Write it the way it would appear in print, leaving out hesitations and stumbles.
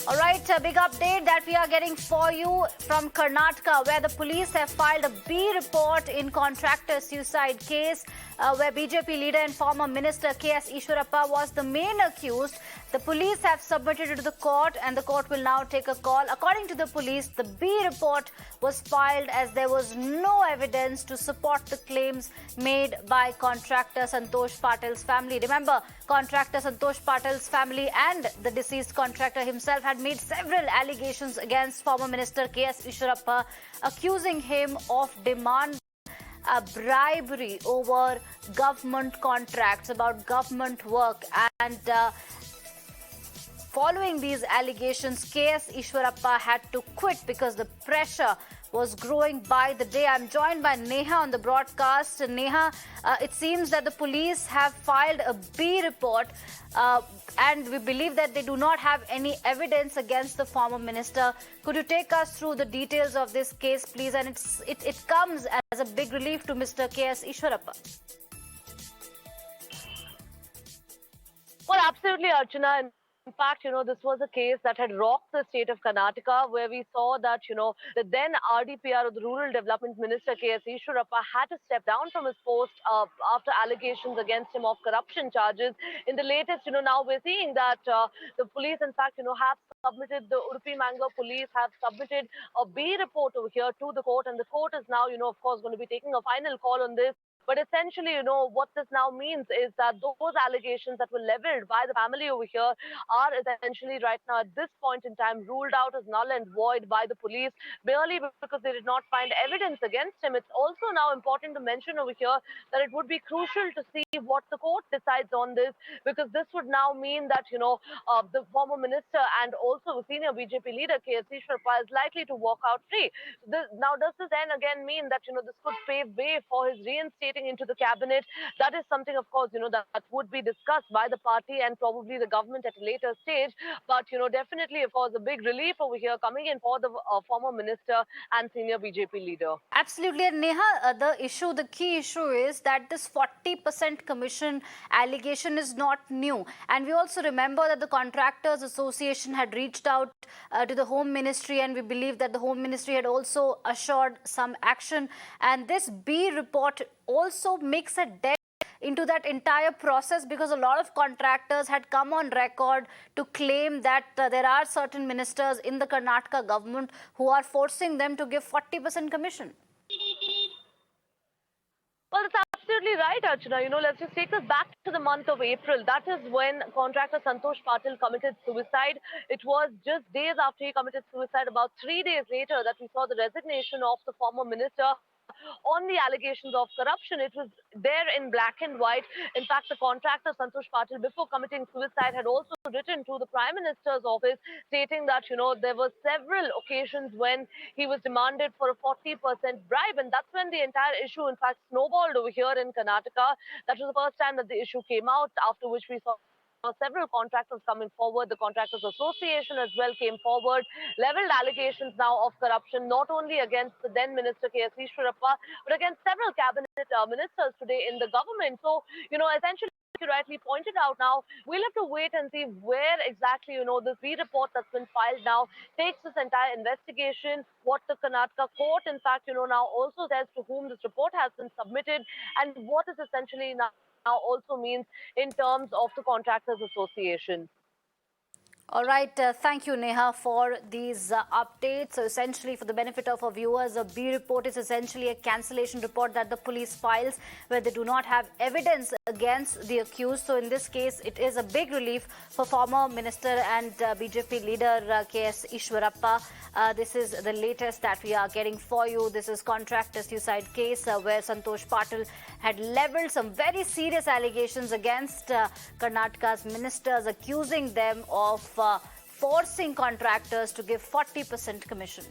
All right, a big update that we are getting for you from Karnataka, where the police have filed a B report in contractor suicide case, where BJP leader and former minister K.S. Ishwarappa was the main accused. The police have submitted it to the court, and the court will now take a call. According to the police, the B report was filed as there was no evidence to support the claims made by contractor Santosh Patil's family. Remember, contractor Santosh Patil's family and the deceased contractor himself had made several allegations against former minister K.S. Ishwarappa, accusing him of demand bribery over government contracts, about government work. And following these allegations, K.S. Ishwarappa had to quit because the pressure was growing by the day. I'm joined by Neha on the broadcast. Neha, it seems that the police have filed a B report and we believe that they do not have any evidence against the former minister. Could you take us through the details of this case, please? And it comes as a big relief to Mr. K.S. Ishwarappa. Well, absolutely, Archana. In fact, this was a case that had rocked the state of Karnataka, where we saw that, the then RDPR, or the Rural Development Minister, K.S. Ishwarappa, had to step down from his post after allegations against him of corruption charges. In the latest, now we're seeing that the police, in fact, have submitted, the Udupi Mangalore police have submitted a B report over here to the court, and the court is now, of course, going to be taking a final call on this. But essentially, what this now means is that those allegations that were leveled by the family over here are essentially right now at this point in time ruled out as null and void by the police, merely because they did not find evidence against him. It's also now important to mention over here that it would be crucial to see what the court decides on this, because this would now mean that, the former minister and also senior BJP leader K.S. Ishwarappa is likely to walk out free. Now, does this then again mean that, this could pave way for his reinstating into the cabinet? That is something, of course, that would be discussed by the party and probably the government at a later stage. But, definitely, of course, a big relief over here coming in for the former minister and senior BJP leader. Absolutely. And Neha, the key issue is that this 40% commission allegation is not new. And we also remember that the Contractors Association had reached out to the Home Ministry, and we believe that the Home Ministry had also assured some action. And this B report also makes a dent into that entire process, because a lot of contractors had come on record to claim that there are certain ministers in the Karnataka government who are forcing them to give 40% commission. Well, that's absolutely right, Archana. Let's just take us back to the month of April. That is when contractor Santosh Patil committed suicide. It was just days after he committed suicide, about 3 days later, that we saw the resignation of the former minister on the allegations of corruption. It was there in black and white. In fact, the contractor Santosh Patil, before committing suicide, had also written to the Prime Minister's office stating that, there were several occasions when he was demanded for a 40% bribe. And that's when the entire issue, in fact, snowballed over here in Karnataka. That was the first time that the issue came out, after which we saw several contractors coming forward. The Contractors Association as well came forward, leveled allegations now of corruption, not only against the then Minister K.S. Ishwarappa, but against several cabinet ministers today in the government. So, essentially, you rightly pointed out, now we'll have to wait and see where exactly, this B report that's been filed now takes this entire investigation, what the Karnataka court, in fact, now also says to whom this report has been submitted, and what is essentially now also means in terms of the Contractors Association. All right. Thank you, Neha, for these updates. So essentially, for the benefit of our viewers, a B report is essentially a cancellation report that the police files where they do not have evidence against the accused. So in this case, it is a big relief for former minister and BJP leader K.S. Ishwarappa. This is the latest that we are getting for you. This is contractor suicide case where Santosh Patil had leveled some very serious allegations against Karnataka's ministers, accusing them of forcing contractors to give 40% commission.